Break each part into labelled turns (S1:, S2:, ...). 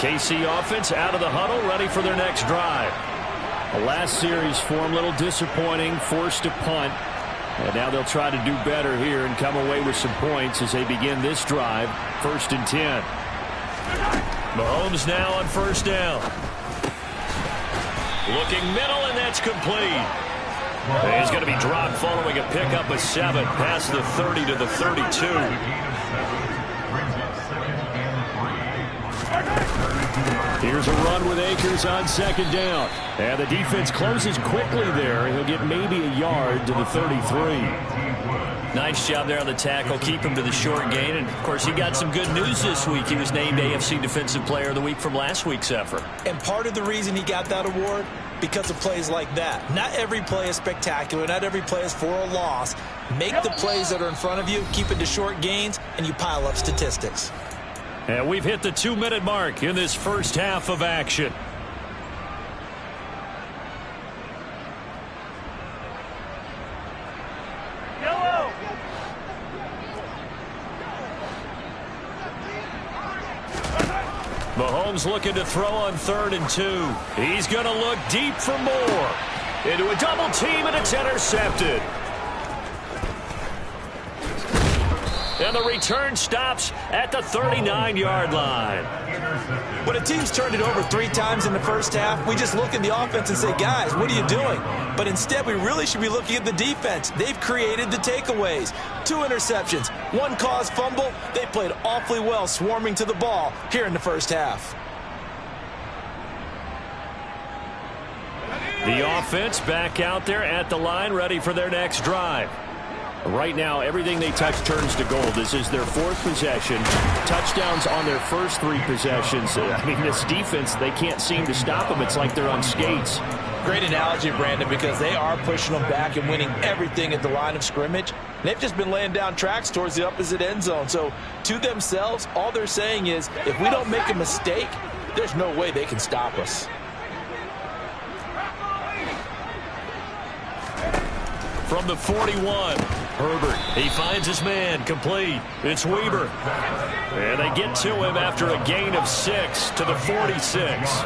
S1: KC offense out of the huddle, ready for their next drive. The last series for them, a little disappointing, forced to punt. And now they'll try to do better here and come away with some points as they begin this drive. 1st and 10. Mahomes now on 1st down. Looking middle, and that's complete. He's going to be dropped following a pickup of 7 past the 30 to the 32. Here's a run with Akers on 2nd down. And the defense closes quickly there. He'll get maybe a yard to the 33.
S2: Nice job there on the tackle. Keep him to the short gain. And, of course, he got some good news this week. He was named AFC Defensive Player of the Week from last week's effort.
S3: And part of the reason he got that award, because of plays like that. Not every play is spectacular. Not every play is for a loss. Make the plays that are in front of you, keep it to short gains, and you pile up statistics.
S1: And we've hit the 2-minute mark in this first half of action. Mahomes looking to throw on 3rd and 2. He's going to look deep for more. Into a double team, and it's intercepted. And the return stops at the 39-yard line.
S3: When a team's turned it over 3 times in the first half, we just look at the offense and say, guys, what are you doing? But instead, we really should be looking at the defense. They've created the takeaways. 2 interceptions, 1 caused fumble. They played awfully well swarming to the ball here in the first half.
S1: The offense back out there at the line, ready for their next drive. Right now, everything they touch turns to gold. This is their 4th possession. Touchdowns on their first 3 possessions. I mean, this defense, they can't seem to stop them. It's like they're on skates.
S3: Great analogy, Brandon, because they are pushing them back and winning everything at the line of scrimmage. They've just been laying down tracks towards the opposite end zone. So, to themselves, all they're saying is, if we don't make a mistake, there's no way they can stop us.
S1: From the 41, Herbert, he finds his man, complete. It's Weaver. And they get to him after a gain of 6 to the 46.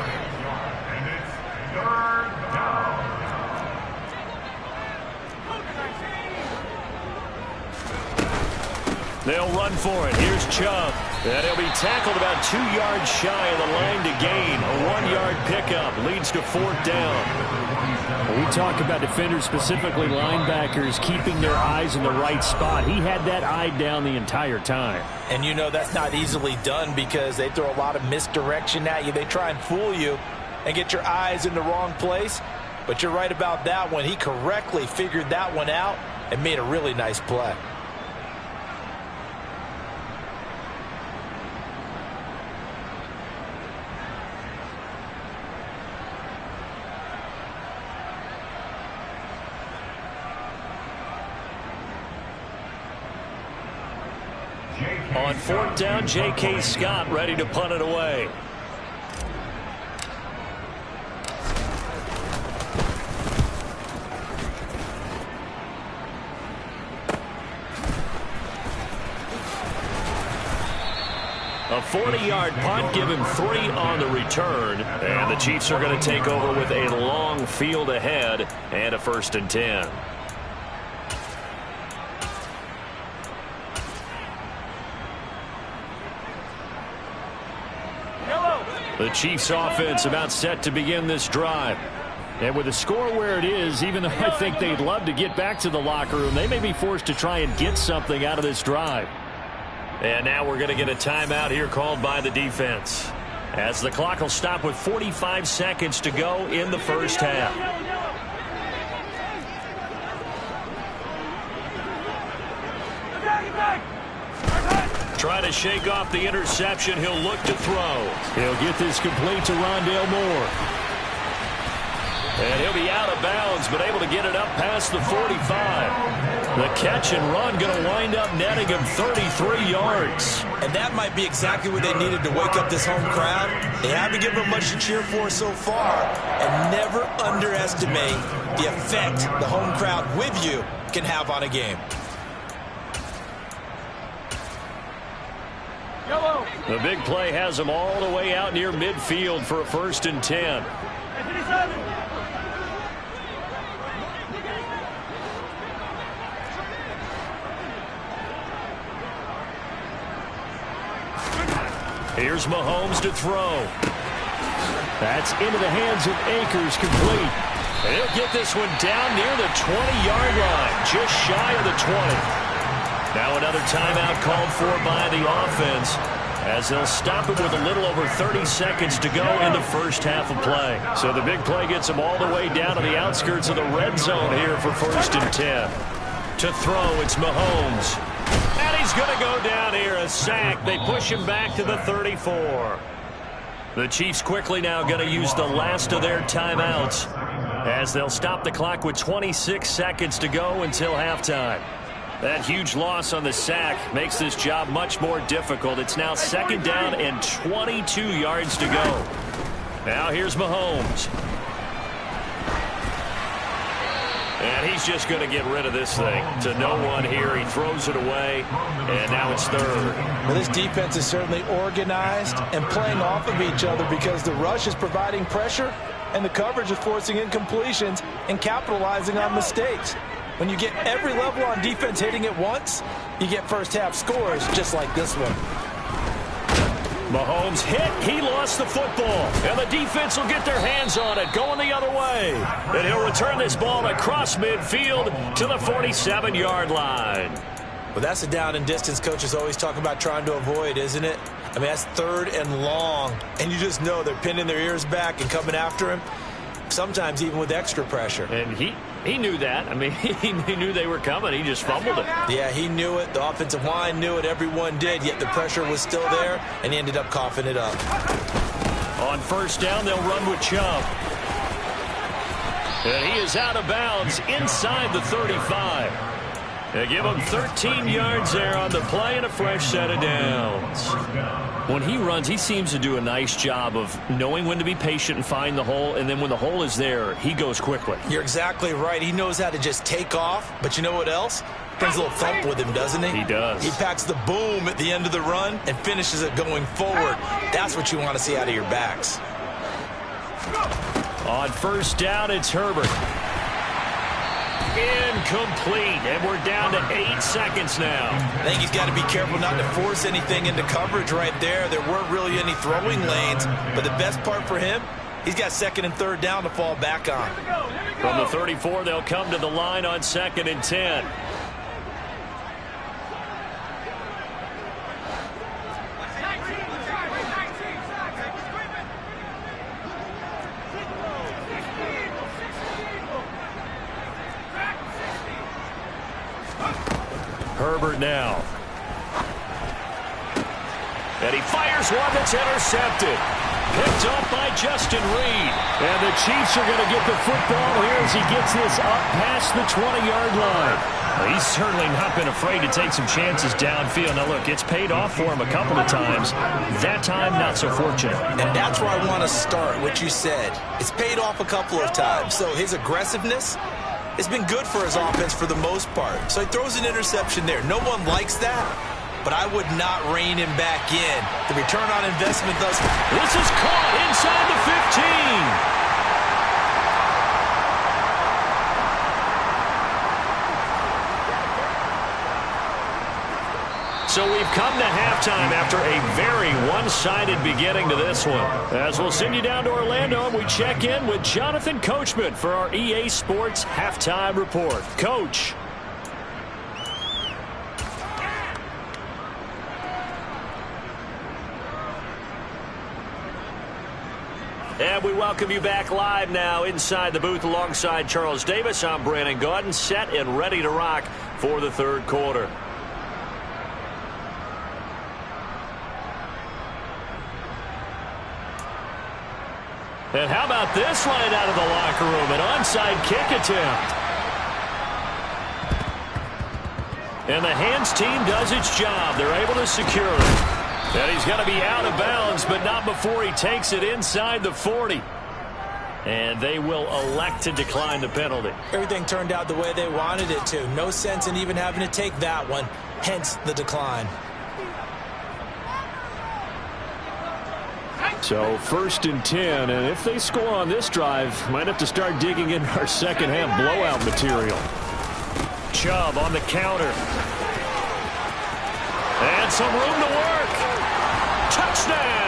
S1: They'll run for it. Here's Chubb. And he'll be tackled about 2 yards shy of the line to gain. A 1-yard pickup leads to 4th down. We talk about defenders, specifically linebackers, keeping their eyes in the right spot. He had that eye down the entire time.
S3: And you know that's not easily done because they throw a lot of misdirection at you. They try and fool you and get your eyes in the wrong place. But you're right about that one. He correctly figured that one out and made a really nice play.
S1: On 4th down, J.K. Scott ready to punt it away. A 40-yard punt, give him 3 on the return. And the Chiefs are going to take over with a long field ahead and a 1st and 10. The Chiefs offense about set to begin this drive. And with the score where it is, even though I think they'd love to get back to the locker room, they may be forced to try and get something out of this drive. And now we're going to get a timeout here called by the defense, as the clock will stop with 45 seconds to go in the first half. Trying to shake off the interception. He'll look to throw. He'll get this complete to Rondale Moore. And he'll be out of bounds, but able to get it up past the 45. The catch and run going to wind up netting him 33 yards.
S3: And that might be exactly what they needed to wake up this home crowd. They haven't given them much to cheer for so far. And never underestimate the effect the home crowd with you can have on a game.
S1: The big play has them all the way out near midfield for a 1st and 10. Here's Mahomes to throw. That's into the hands of Akers, complete. And he'll get this one down near the 20-yard line, just shy of the 20. Now another timeout called for by the offense, as they'll stop it with a little over 30 seconds to go in the first half of play. So the big play gets them all the way down to the outskirts of the red zone here for 1st and 10. To throw, it's Mahomes. And he's going to go down here, a sack. They push him back to the 34. The Chiefs quickly now going to use the last of their timeouts, as they'll stop the clock with 26 seconds to go until halftime. That huge loss on the sack makes this job much more difficult. It's now 2nd down and 22 yards to go. Now here's Mahomes. And he's just going to get rid of this thing to no one here. He throws it away, and now it's 3rd.
S3: Well, this defense is certainly organized and playing off of each other, because the rush is providing pressure and the coverage is forcing incompletions and capitalizing on mistakes. When you get every level on defense hitting at once, you get first-half scores just like this one.
S1: Mahomes hit. He lost the football. And the defense will get their hands on it, going the other way. And he'll return this ball across midfield to the 47-yard line.
S3: Well, that's a down and distance coaches always talk about trying to avoid, isn't it? I mean, that's 3rd and long. And you just know they're pinning their ears back and coming after him, sometimes even with extra pressure.
S1: And he knew that. I mean, he knew they were coming. He just fumbled it.
S3: Yeah, he knew it. The offensive line knew it. Everyone did, yet the pressure was still there, and he ended up coughing it up.
S1: On 1st down, they'll run with Chubb. And he is out of bounds inside the 35. They give him 13 yards there on the play and a fresh set of downs. When he runs, he seems to do a nice job of knowing when to be patient and find the hole, and then when the hole is there, he goes quickly.
S3: You're exactly right. He knows how to just take off, but you know what else? Brings a little thump with him, doesn't he?
S1: He does.
S3: He packs the boom at the end of the run and finishes it going forward. That's what you want to see out of your backs.
S1: On 1st down, it's Herbert. Incomplete, and we're down to 8 seconds now.
S3: I think he's got to be careful not to force anything into coverage right there. There weren't really any throwing lanes, but the best part for him, he's got 2nd and 3rd down to fall back on.
S1: From the 34, they'll come to the line on 2nd and 10. Herbert now. And he fires one that's intercepted. Picked off by Justin Reed. And the Chiefs are going to get the football here as he gets this up past the 20-yard line. Well, he's certainly not been afraid to take some chances downfield. Now, look, it's paid off for him a couple of times. That time, not so fortunate.
S3: And that's where I want to start, what you said. It's paid off a couple of times. So his aggressiveness, it's been good for his offense for the most part. So he throws an interception there. No one likes that, but I would not rein him back in. The return on investment thus far.
S1: This is caught inside the 15. So we've come to halftime after a very one-sided beginning to this one. As we'll send you down to Orlando, and we check in with Jonathan Coachman for our EA Sports Halftime Report. Coach. And we welcome you back live now inside the booth alongside Charles Davis. I'm Brandon Gaudin, set and ready to rock for the third quarter. And how about this line out of the locker room? An onside kick attempt. And the hands team does its job. They're able to secure it. And he's going to be out of bounds, but not before he takes it inside the 40. And they will elect to decline the penalty.
S3: Everything turned out the way they wanted it to. No sense in even having to take that one, hence the decline.
S1: So 1st and 10, and if they score on this drive, might have to start digging in our second half blowout material. Chubb on the counter. And some room to work. Touchdown!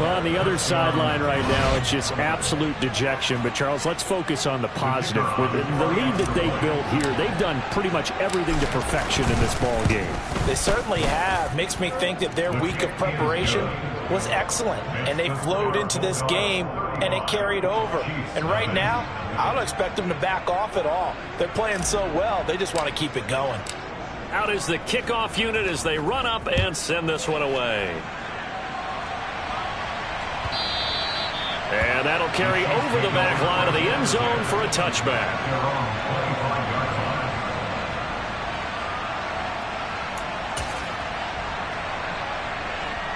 S1: Well, on the other sideline right now, it's just absolute dejection. But, Charles, let's focus on the positive. With the lead that they built here, they've done pretty much everything to perfection in this ball game.
S3: They certainly have. Makes me think that their week of preparation was excellent. And they flowed into this game, and it carried over. And right now, I don't expect them to back off at all. They're playing so well, they just want to keep it going.
S1: Out is the kickoff unit as they run up and send this one away. And that'll carry over the back line of the end zone for a touchback.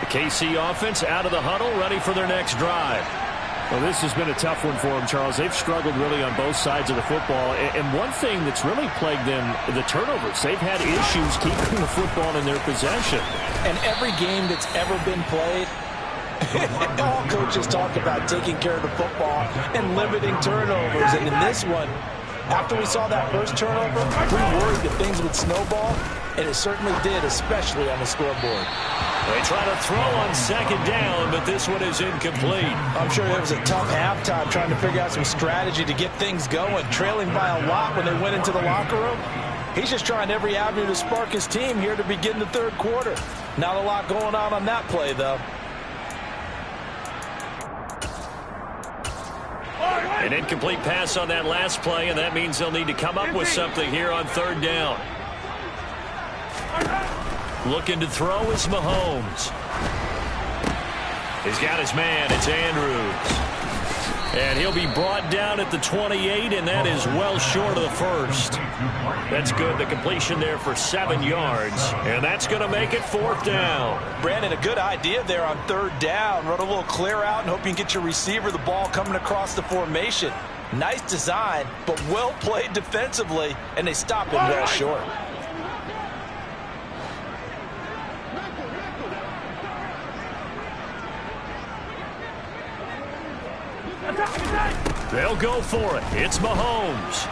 S1: The KC offense out of the huddle, ready for their next drive. Well, this has been a tough one for them, Charles. They've struggled really on both sides of the football. And one thing that's really plagued them, the turnovers. They've had issues keeping the football in their possession.
S3: And every game that's ever been played, all coaches talk about taking care of the football and limiting turnovers. And in this one, after we saw that first turnover, we worried that things would snowball, and it certainly did, especially on the scoreboard.
S1: They try to throw on second down, but this one is incomplete.
S3: I'm sure it was a tough halftime trying to figure out some strategy to get things going, trailing by a lot when they went into the locker room. He's just trying every avenue to spark his team here to begin the third quarter. Not a lot going on that play, though.
S1: An incomplete pass on that last play, and that means they'll need to come up with something here on third down. Looking to throw is Mahomes. He's got his man. It's Andrews. And he'll be brought down at the 28, and that is well short of the first. That's good. The completion there for 7 yards, and that's going to make it fourth down.
S3: Brandon, a good idea there on third down. Run a little clear out and hope you can get your receiver the ball coming across the formation. Nice design, but well played defensively, and they stop it well short.
S1: They'll go for it. It's Mahomes.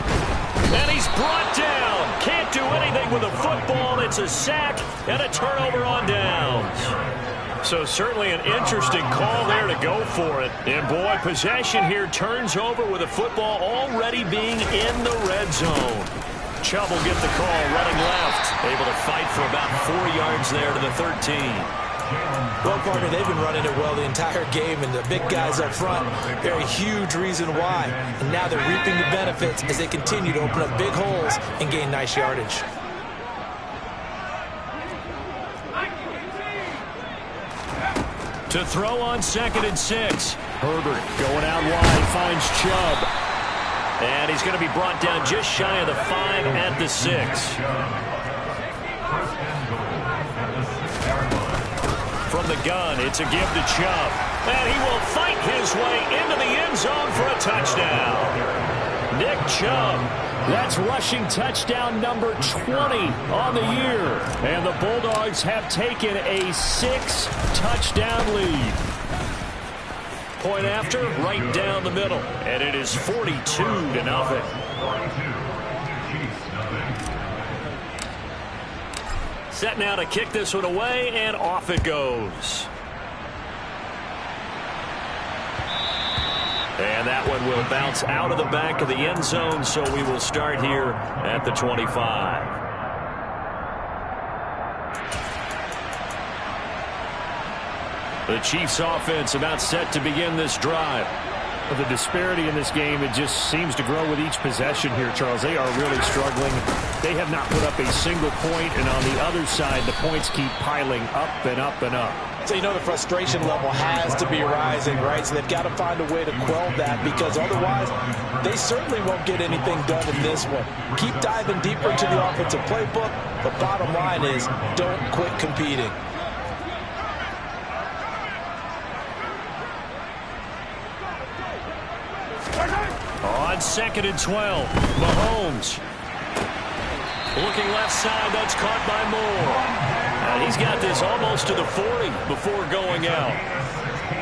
S1: And he's brought down. Can't do anything with the football. It's a sack and a turnover on downs. So certainly an interesting call there to go for it. And boy, possession here turns over with the football already being in the red zone. Chubb will get the call running left. Able to fight for about 4 yards there to the 13.
S3: Well, partner, they've been running it well the entire game, and the big guys up front, very huge reason why. And now they're reaping the benefits as they continue to open up big holes and gain nice yardage.
S1: To throw on 2nd and 6. Herbert going out wide, finds Chubb. And he's going to be brought down just shy of the 5 at the 6. From the gun, it's a give to Chubb. And he will fight his way into the end zone for a touchdown. Nick Chubb, that's rushing touchdown number 20 on the year. And the Bulldogs have taken a 6-touchdown lead. Point after, right down the middle. And it is 42-0. Set now to kick this one away, and off it goes. And that one will bounce out of the back of the end zone, so we will start here at the 25. The Chiefs offense about set to begin this drive. The disparity in this game, it just seems to grow with each possession here, Charles. They are really struggling. They have not put up a single point, and on the other side, the points keep piling up and up and up.
S3: So you know the frustration level has to be rising, right? So they've got to find a way to quell that, because otherwise they certainly won't get anything done in this one. Keep diving deeper into the offensive playbook. The bottom line is don't quit competing.
S1: On 2nd and 12, Mahomes. Looking left side, that's caught by Moore. And he's got this almost to the 40 before going out.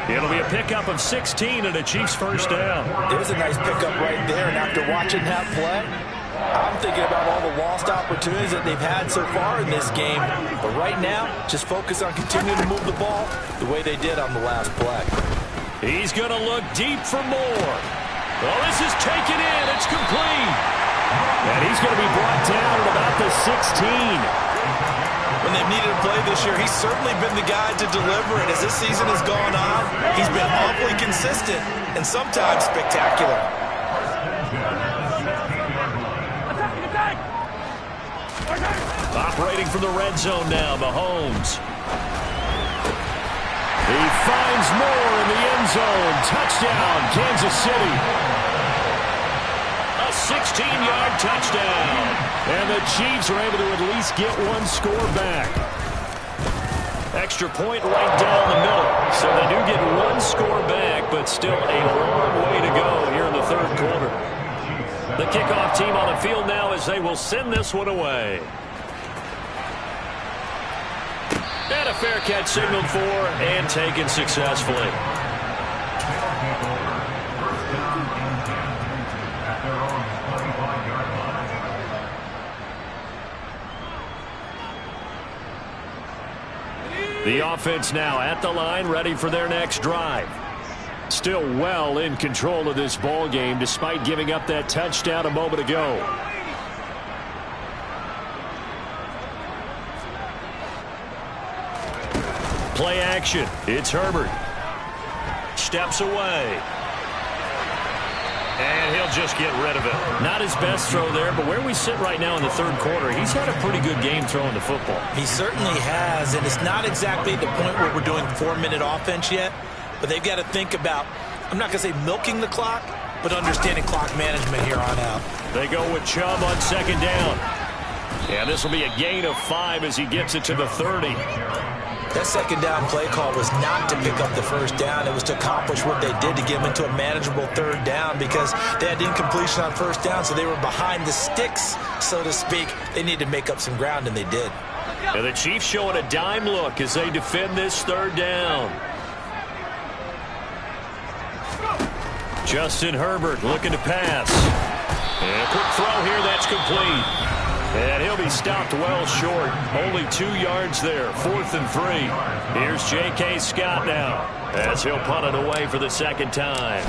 S1: It'll be a pickup of 16 and a Chiefs first down.
S3: There's a nice pickup right there, and after watching that play, I'm thinking about all the lost opportunities that they've had so far in this game. But right now, just focus on continuing to move the ball the way they did on the last play.
S1: He's going to look deep for more. Well, this is taken in. It's complete. And he's going to be brought down at about the 16.
S3: When they've needed a play this year, he's certainly been the guy to deliver it. As this season has gone on, he's been awfully consistent and sometimes spectacular.
S1: Operating from the red zone now, Mahomes. He finds Moore in the end zone. Touchdown, Kansas City. A 16-yard touchdown. And the Chiefs are able to at least get one score back. Extra point right down the middle. So they do get one score back, but still a long way to go here in the third quarter. The kickoff team on the field now as they will send this one away. And a fair catch signaled for and taken successfully. The offense now at the line, ready for their next drive. Still well in control of this ball game despite giving up that touchdown a moment ago. Play action. It's Herbert. Steps away. And he'll just get rid of it. Not his best throw there, but where we sit right now in the third quarter, he's had a pretty good game throwing the football.
S3: He certainly has, and it's not exactly the point where we're doing 4-minute offense yet, but they've got to think about, I'm not going to say milking the clock, but understanding clock management here on out.
S1: They go with Chubb on second down. And this will be a gain of 5 as he gets it to the 30.
S3: That second down play call was not to pick up the first down. It was to accomplish what they did to get them into a manageable third down because they had incompletion on first down, so they were behind the sticks, so to speak. They needed to make up some ground, and they did.
S1: And the Chiefs showing a dime look as they defend this third down. Justin Herbert looking to pass. And a quick throw here, that's complete. And he'll be stopped well short. Only 2 yards there. 4th and 3. Here's J.K. Scott now as he'll punt it away for the second time.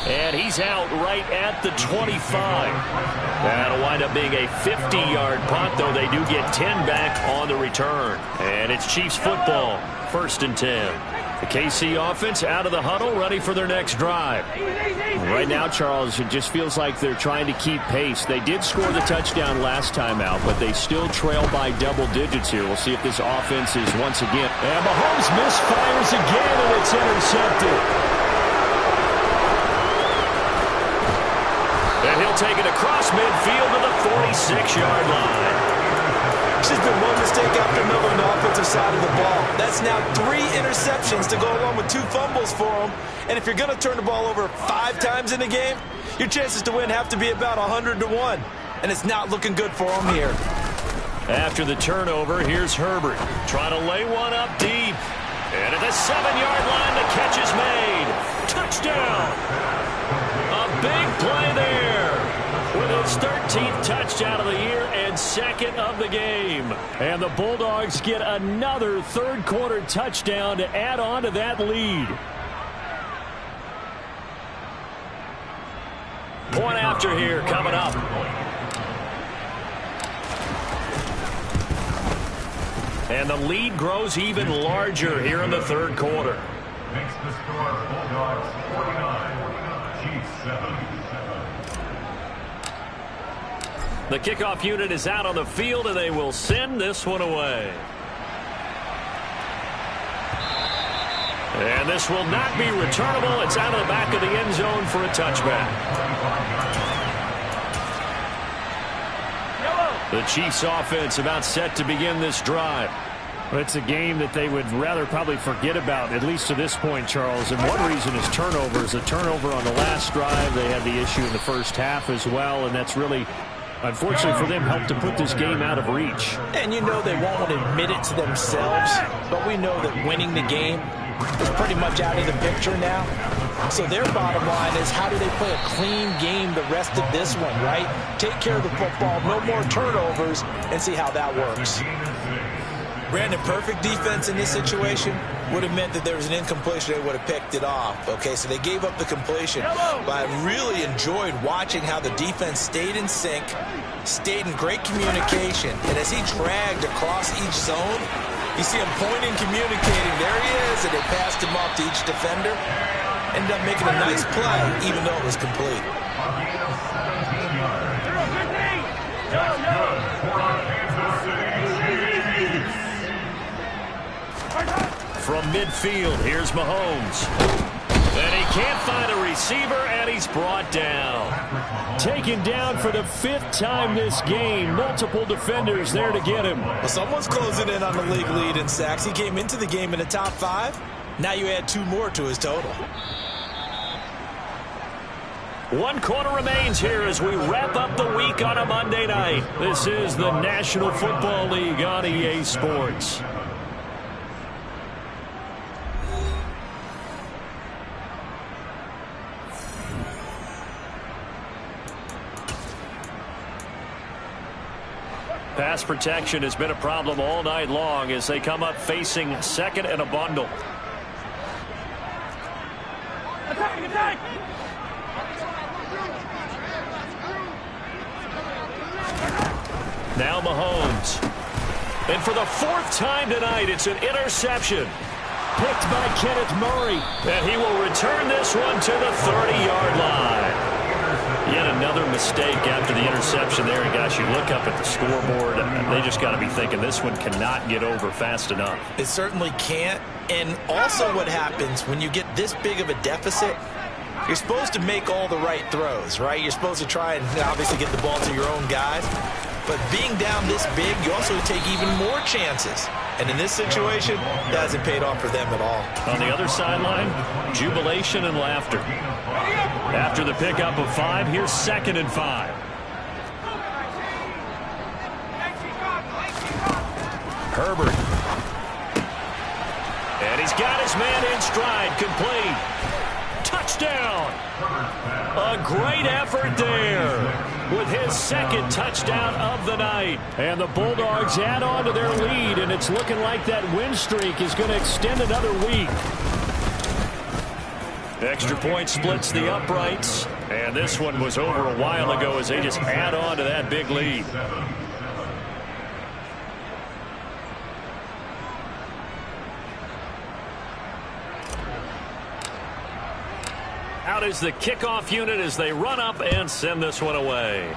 S1: And he's out right at the 25. That'll wind up being a 50-yard punt, though they do get 10 back on the return. And it's Chiefs football, 1st and 10. The KC offense out of the huddle, ready for their next drive.
S4: Right now, Charles, it just feels like they're trying to keep pace. They did score the touchdown last time out, but they still trail by double digits here. We'll see if this offense is once again.
S1: And Mahomes misfires again, and it's intercepted. And he'll take it across midfield to the 46-yard line.
S3: It's just been one mistake after another on the offensive side of the ball. That's now 3 interceptions to go along with 2 fumbles for them. And if you're going to turn the ball over 5 times in a game, your chances to win have to be about 100-1. And it's not looking good for them here.
S1: After the turnover, here's Herbert trying to lay one up deep. And at the 7-yard line, the catch is made. Touchdown. A big play there. With his 13th touchdown of the year and 2nd of the game. And the Bulldogs get another third quarter touchdown to add on to that lead. Point after here coming up. And the lead grows even larger here in the third quarter.
S5: Makes the score Bulldogs 49, Chiefs 77.
S1: The kickoff unit is out on the field, and they will send this one away. And this will not be returnable. It's out of the back of the end zone for a touchback. The Chiefs offense about set to begin this drive. It's a game that they would rather probably forget about, at least to this point, Charles. And one reason is turnovers. A turnover on the last drive. They had the issue in the first half as well, and that's really, unfortunately for them, helped to put this game out of reach.
S3: And you know they won't admit it to themselves, but we know that winning the game is pretty much out of the picture now. So their bottom line is, how do they play a clean game the rest of this one, right? Take care of the football, no more turnovers, and see how that works. Brandon, perfect defense in this situation would have meant that there was an incompletion. They would have picked it off. Okay, so they gave up the completion. But I really enjoyed watching how the defense stayed in sync, stayed in great communication. And as he dragged across each zone, you see him pointing, communicating. There he is, and they passed him off to each defender. Ended up making a nice play, even though it was complete.
S1: From midfield, here's Mahomes. And he can't find a receiver, and he's brought down. Taken down for the 5th time this game. Multiple defenders there to get him.
S3: Well, someone's closing in on the league lead in sacks. He came into the game in the top 5. Now you add 2 more to his total.
S1: 1 quarter remains here as we wrap up the week on a Monday night. This is the National Football League on EA Sports. Pass protection has been a problem all night long as they come up facing 2nd and a bundle.
S6: Attack, attack!
S1: Now Mahomes. And for the 4th time tonight, it's an interception. Picked by Kenneth Murray. And he will return this one to the 30-yard line. Yet another mistake after the interception there. And gosh, you look up at the scoreboard, and they just got to be thinking this one cannot get over fast enough.
S3: It certainly can't. And also what happens when you get this big of a deficit, you're supposed to make all the right throws, right? You're supposed to try and obviously get the ball to your own guys. But being down this big, you also take even more chances. And in this situation, that hasn't paid off for them at all.
S1: On the other sideline, jubilation and laughter. After the pickup of 5, here's 2nd and 5. Herbert. And he's got his man in stride, complete. Touchdown. A great effort there with his 2nd touchdown of the night. And the Bulldogs add on to their lead, and it's looking like that win streak is going to extend another week. Extra point splits the uprights, and this one was over a while ago as they just add on to that big lead. Out is the kickoff unit as they run up and send this one away.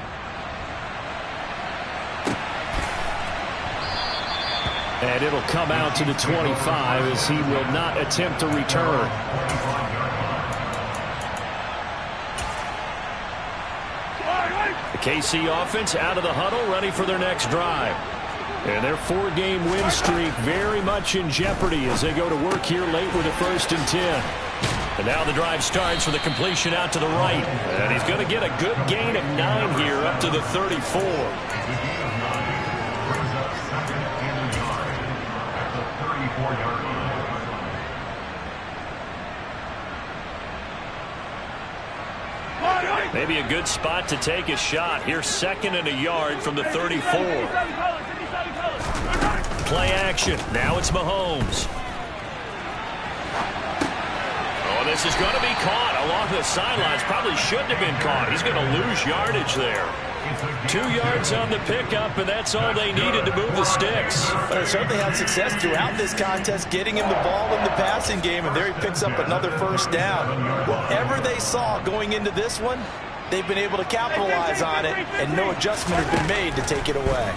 S1: And it'll come out to the 25 as he will not attempt to return. The KC offense out of the huddle, ready for their next drive. And their 4-game win streak very much in jeopardy as they go to work here late with a 1st and 10. And now the drive starts with a completion out to the right. And he's going to get a good gain of 9 here up to the 34. Maybe a good spot to take a shot. Here's 2nd and a yard from the 34. Play action. Now it's Mahomes. Oh, this is going to be caught along the sidelines. Probably shouldn't have been caught. He's going to lose yardage there. 2 yards on the pickup, and that's all they needed to move the sticks.
S3: But they certainly had success throughout this contest, getting him the ball in the passing game, and there he picks up another 1st down. Whatever they saw going into this one, they've been able to capitalize on it, and no adjustment has been made to take it away.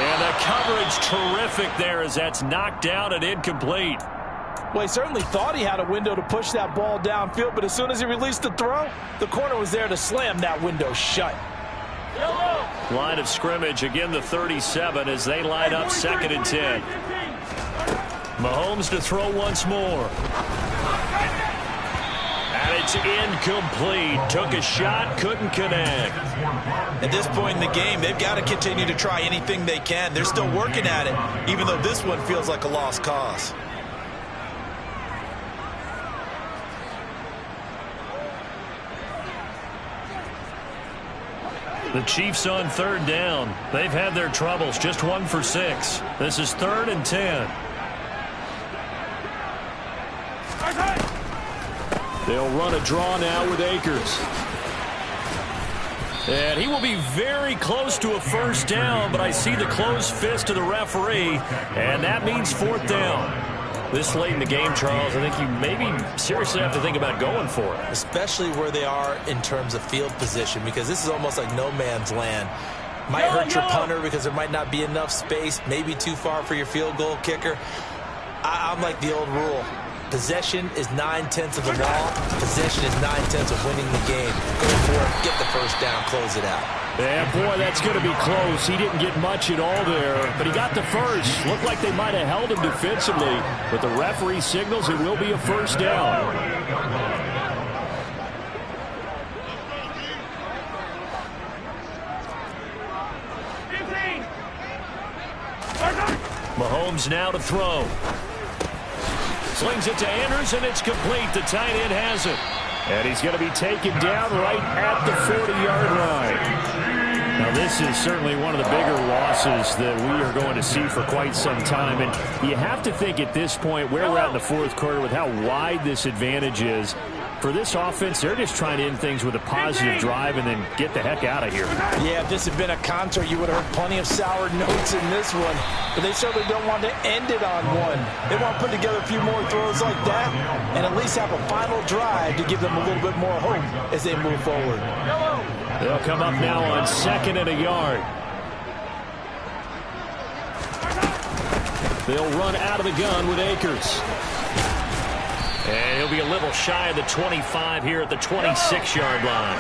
S1: And the coverage terrific there as that's knocked down and incomplete.
S3: Well, he certainly thought he had a window to push that ball downfield, but as soon as he released the throw, the corner was there to slam that window shut.
S1: Line of scrimmage, again the 37 as they line up 2nd and 10. Mahomes to throw once more. And it's incomplete. Took a shot, couldn't connect.
S3: At this point in the game, they've got to continue to try anything they can. They're still working at it, even though this one feels like a lost cause.
S1: The Chiefs on 3rd down. They've had their troubles, just 1 for 6. This is 3rd and 10.
S4: They'll run a draw now with Akers.
S1: And he will be very close to a 1st down, but I see the closed fist of the referee, and that means 4th down. This late in the game, Charles, I think you maybe seriously have to think about going for it.
S3: Especially where they are in terms of field position, because this is almost like no man's land. Might hurt your punter because there might not be enough space, maybe too far for your field goal kicker. I'm like the old rule. Possession is 9/10 of the law. Possession is 9/10 of winning the game. Go for it, get the 1st down, close it out.
S4: Yeah, boy, that's going to be close. He didn't get much at all there, but he got the first. Looked like they might have held him defensively, but the referee signals it will be a 1st down.
S1: Mahomes now to throw. Slings it to Andrews, and it's complete. The tight end has it.
S4: And he's going to be taken down right at the 40-yard line. Now, this is certainly one of the bigger losses that we are going to see for quite some time. And you have to think at this point where we're at in the 4th quarter with how wide this advantage is. For this offense, they're just trying to end things with a positive drive and then get the heck out of here.
S3: Yeah, if this had been a concert, you would have heard plenty of sour notes in this one. But they certainly don't want to end it on one. They want to put together a few more throws like that and at least have a final drive to give them a little bit more hope as they move forward.
S4: They'll come up now on 2nd and a yard. They'll run out of the gun with Akers.
S1: And he'll be a little shy of the 25 here at the 26-yard line.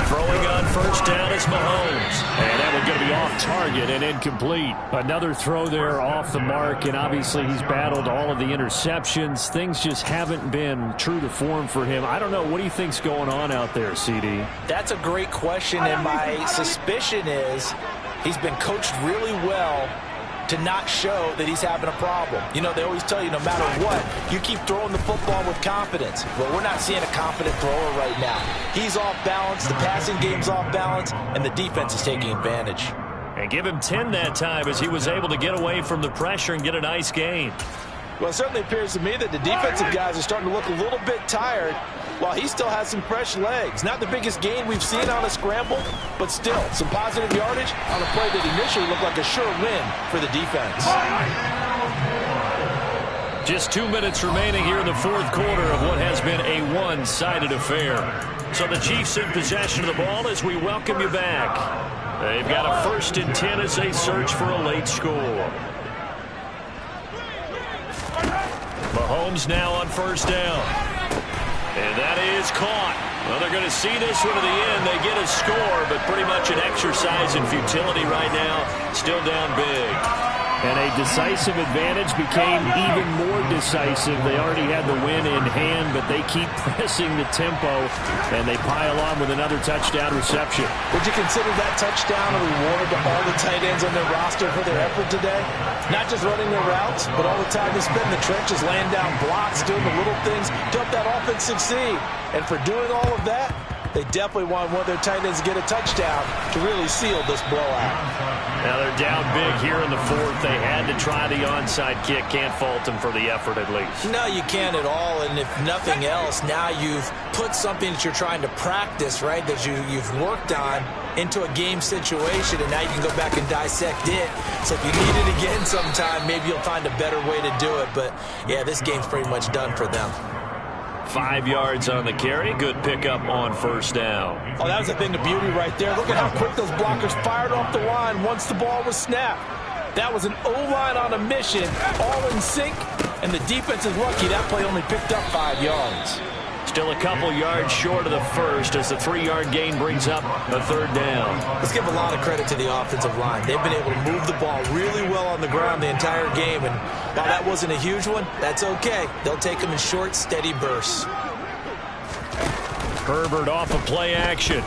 S1: Throwing on 1st down is Mahomes.
S4: And that one's going to be off target and incomplete. Another throw there off the mark, and obviously he's battled all of the interceptions. Things just haven't been true to form for him. I don't know. What do you think's going on out there, CD?
S3: That's a great question, and my suspicion is he's been coached really well to not show that he's having a problem. You know, they always tell you no matter what, you keep throwing the football with confidence. Well, we're not seeing a confident thrower right now. He's off balance, the passing game's off balance, and the defense is taking advantage.
S1: And give him 10 that time as he was able to get away from the pressure and get a nice gain.
S3: Well, it certainly appears to me that the defensive guys are starting to look a little bit tired while he still has some fresh legs. Not the biggest gain we've seen on a scramble, but still some positive yardage on a play that initially looked like a sure win for the defense.
S1: Just 2 minutes remaining here in the 4th quarter of what has been a one-sided affair. So the Chiefs in possession of the ball as we welcome you back. They've got a 1st and 10 as they search for a late score. Mahomes now on 1st down. And that is caught. Well, they're going to see this one to the end. They get a score, but pretty much an exercise in futility right now. Still down big.
S4: And a decisive advantage became even more decisive. They already had the win in hand, but they keep pressing the tempo, and they pile on with another touchdown reception.
S3: Would you consider that touchdown a reward to all the tight ends on their roster for their effort today? Not just running their routes, but all the time they spend in the trenches, laying down blocks, doing the little things to help that offense succeed. And for doing all of that, they definitely want one of their tight ends to get a touchdown to really seal this blowout.
S1: Now they're down big here in the 4th. They had to try the onside kick. Can't fault them for the effort at least.
S3: No, you can't at all. And if nothing else, now you've put something that you're trying to practice, right, that you've worked on into a game situation, and now you can go back and dissect it. So if you need it again sometime, maybe you'll find a better way to do it. But, yeah, this game's pretty much done for them.
S1: 5 yards on the carry. Good pickup on 1st down.
S3: Oh, that was a thing of beauty right there. Look at how quick those blockers fired off the line once the ball was snapped. That was an O-line on a mission, all in sync, and the defense is lucky that play only picked up 5 yards.
S1: Still a couple yards short of the first as the 3-yard gain brings up a 3rd down.
S3: Let's give a lot of credit to the offensive line. They've been able to move the ball really well on the ground the entire game, and while that wasn't a huge one, that's okay. They'll take them in short, steady bursts.
S1: Herbert off of play action.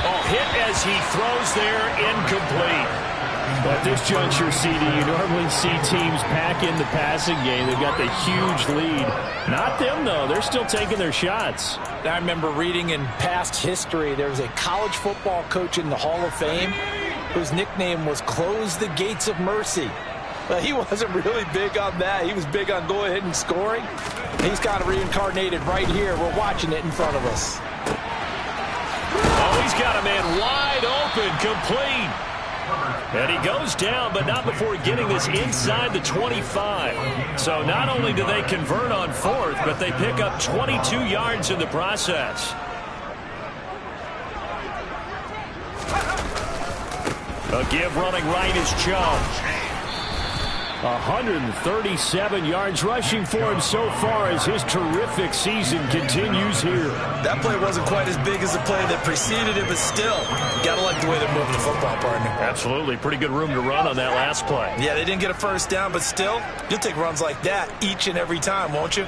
S1: Oh, hit as he throws there, incomplete.
S4: At this juncture, CD, you normally see teams pack in the passing game. They've got the huge lead. Not them, though. They're still taking their shots.
S7: I remember reading in past history, there was a college football coach in the Hall of Fame whose nickname was Close the Gates of Mercy. But he wasn't really big on that. He was big on go ahead and scoring. He's kind of reincarnated right here. We're watching it in front of us.
S1: Oh, he's got a man wide open, complete. And he goes down, but not before getting this inside the 25. So not only do they convert on 4th, but they pick up 22 yards in the process. A give running right is Chubb.
S4: 137 yards rushing for him so far as his terrific season continues here.
S3: That play wasn't quite as big as the play that preceded it, but still, you got to like the way they're moving the football, partner.
S1: Absolutely. Pretty good room to run on that last play.
S3: Yeah, they didn't get a first down, but still, you'll take runs like that each and every time, won't you?